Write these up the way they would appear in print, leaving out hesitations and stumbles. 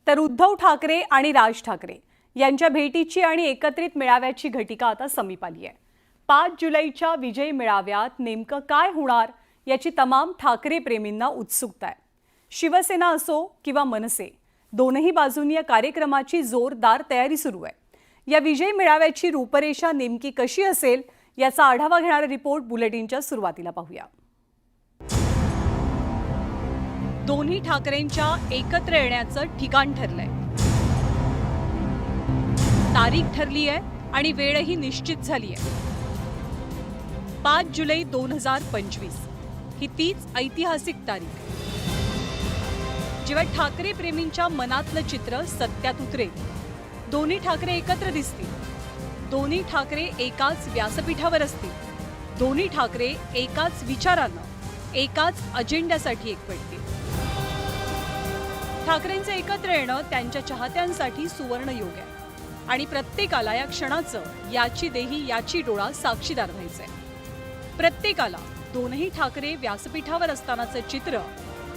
तर उद्धव ठाकरे आणि राज ठाकरे यांच्या भेटीची आणि एकत्रित मेळाव्याची घटिका आता समीप आली आहे। 5 जुलैच्या विजय मेळाव्यात नेमकं काय होणार याची तमाम ठाकरे प्रेमींना उत्सुकता आहे। शिवसेना असो किंवा मनसे, दोनही बाजूंनी या कार्यक्रमाची जोरदार तयारी सुरू आहे। या विजय मेळाव्याची रूपरेषा नेमकी कशी असेल याचा आढावा घेणारा रिपोर्ट बुलेटिनच्या सुरुवातीला पाहूया। दोन्ही ठाकरेंच्या एकत्र येण्याचं ठिकाण ठरलंय, तारीख ठरली आहे आणि वेळही निश्चित झाली आहे। 5 जुलै 2025 ही तीच ऐतिहासिक तारीख जेव्हा ठाकरे प्रेमींच्या मनातलं चित्र सत्यात उतरेल। दोन्ही ठाकरे एकत्र दिसतील, दोन्ही ठाकरे एकाच व्यासपीठावर असतील, दोन्ही ठाकरे एकाच विचारानं एकाच अजेंड्यासाठी एकवटतील। ठाकरेंचे एकत्र येणं त्यांच्या चाहत्यांसाठी सुवर्ण योग आहे आणि प्रत्येकाला या क्षणाचं याची देही याची डोळा साक्षीदार व्हायचंय। प्रत्येकाला दोनही ठाकरे व्यासपीठावर असतानाचं चित्र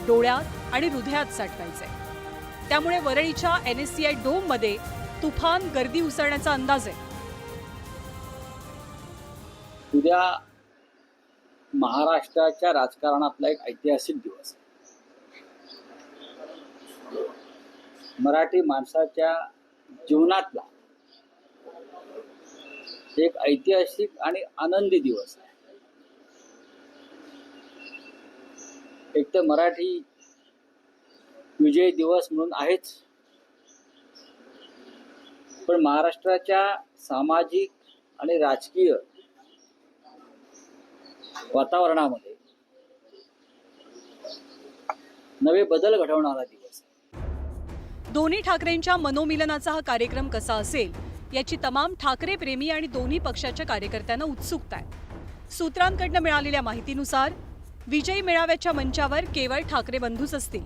डोळ्यात आणि हृदयात साठवायचंय। त्यामुळे वरळीच्या NSCI डोम मध्ये तुफान गर्दी उसळण्याचा अंदाज आहे। उद्या महाराष्ट्राच्या राजकारणातला एक ऐतिहासिक दिवस आहे। मराठी माणसाच्या जीवनातला एक ऐतिहासिक आणि आनंदी दिवस आहे। एक तर मराठी विजय दिवस म्हणून आहेच, पण महाराष्ट्राच्या सामाजिक आणि राजकीय वातावरणामध्ये नवे बदल घडवणारा दिवस आहे। दोन्ही ठाकरेंच्या मनोमिलनाचा हा कार्यक्रम कसा असेल याची तमाम ठाकरे प्रेमी आणि दोन्ही पक्षाच्या कार्यकर्त्यांना उत्सुकता आहे। सूत्रांकडून मिळालेल्या माहितीनुसार विजयी मेळाव्याच्या मंचावर केवळ ठाकरे बंधूच असतील।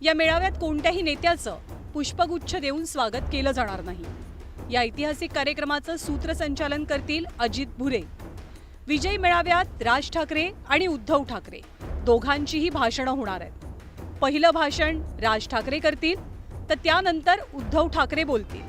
या मेळाव्यात कोणत्याही नेत्याचं पुष्पगुच्छ देऊन स्वागत केलं जाणार नाही। या ऐतिहासिक कार्यक्रमाचं सूत्रसंचालन करतील अजित भुरे। विजयी मेळाव्यात राज ठाकरे आणि उद्धव ठाकरे दोघांचीही भाषणं होणार आहेत। पहिलं भाषण राज ठाकरे करतील, तर त्यानंतर उद्धव ठाकरे बोलतील।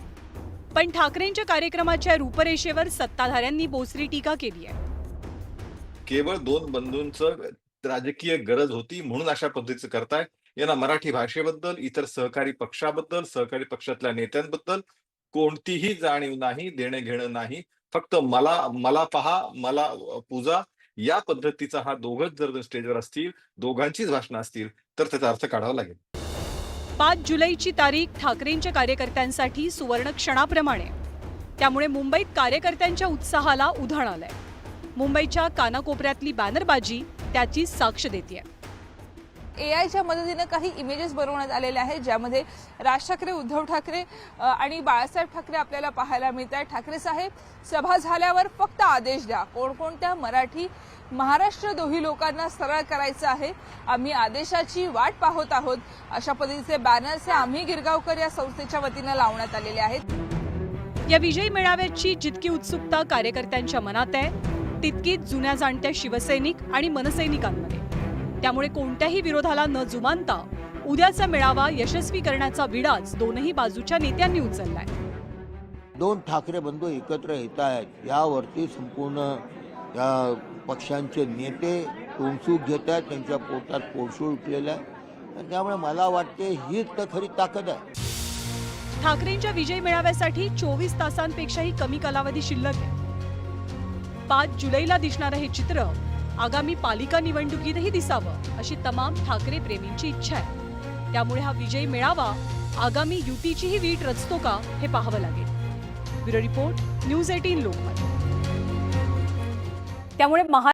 पण ठाकरेंच्या कार्यक्रमाच्या रूपरेषेवर सत्ताधाऱ्यांनी बोचरी टीका केली आहे। केवळ दोन बंधूंचं राजकीय गरज होती म्हणून अशा पद्धतीचं करताय। यांना मराठी भाषेबद्दल, इतर सहकारी पक्षाबद्दल, सहकारी पक्षातल्या नेत्यांबद्दल कोणतीही जाणीव नाही, देणे घेणं नाही। फक्त मला पहा, मला पूजा या पद्धतीचा हा दोघच जर स्टेजवर असतील, दोघांचीच भाषणं असतील तर त्याचा अर्थ काढावा लागेल। 5 जुलैची तारीख ठाकरेंच्या कार्यकर्त्यांसाठी सुवर्ण क्षणाप्रमाणे, त्यामुळे मुंबईत कार्यकर्त्यांच्या उत्साहाला उधाण आलंय। मुंबईच्या कानाकोपऱ्यातली बॅनरबाजी त्याची साक्ष देतेय। AIच्या मदतीने काही इमेजेस बनवण्यात आलेले आहेत, ज्यामध्ये राज ठाकरे, उद्धव ठाकरे आणि बाळासाहेब ठाकरे आपल्याला पाहायला मिळतात। ठाकरे साहेब, सभा झाल्यावर फक्त आदेश द्या, कोणकोणत्या मराठी महाराष्ट्र दोही लोकांना सरळ करायचं आहे, आम्ही आदेशाची वाट पाहत आहोत, अशा पद्धतीचे बॅनर्स हे आम्ही गिरगावकर या संस्थेच्या वतीने लावण्यात आलेले आहेत। या विजयी मेळाव्याची जितकी उत्सुकता कार्यकर्त्यांच्या मनात आहे, तितकीच जुन्या जाणत्या शिवसैनिक आणि मनसैनिकांमध्ये। त्यामुळे कोणत्याही विरोधाला न जुमानता उद्याचा मेळावा यशस्वी करण्याचा विडाच दोनही बाजूच्या नेत्यांनी उचललाय। दोन ठाकरे बंधू एकत्र येत आहेत, यावरती संपूर्ण या पक्षांचे नेते तोंडसूक घेत आहेत, त्यांच्या पोटात पोळसूळ उठलेलं आहे। त्यामुळे मला वाटते हीच तर खरी ताकद आहे। ठाकरेंच्या विजय मेळाव्यासाठी 24 तासांपेक्षाही कमी कालावधी शिल्लक आहे। 5 जुलैला दिसणारं हे चित्र आगामी पालिका निवडणुकीतही दिसावं अशी तमाम ठाकरे प्रेमींची इच्छा आहे। त्यामुळे हा विजय मेळावा आगामी युतीचीही वीट रचतो का हे पाहावं लागेल। Bureau report, news 18 Lokmat. त्यामुळे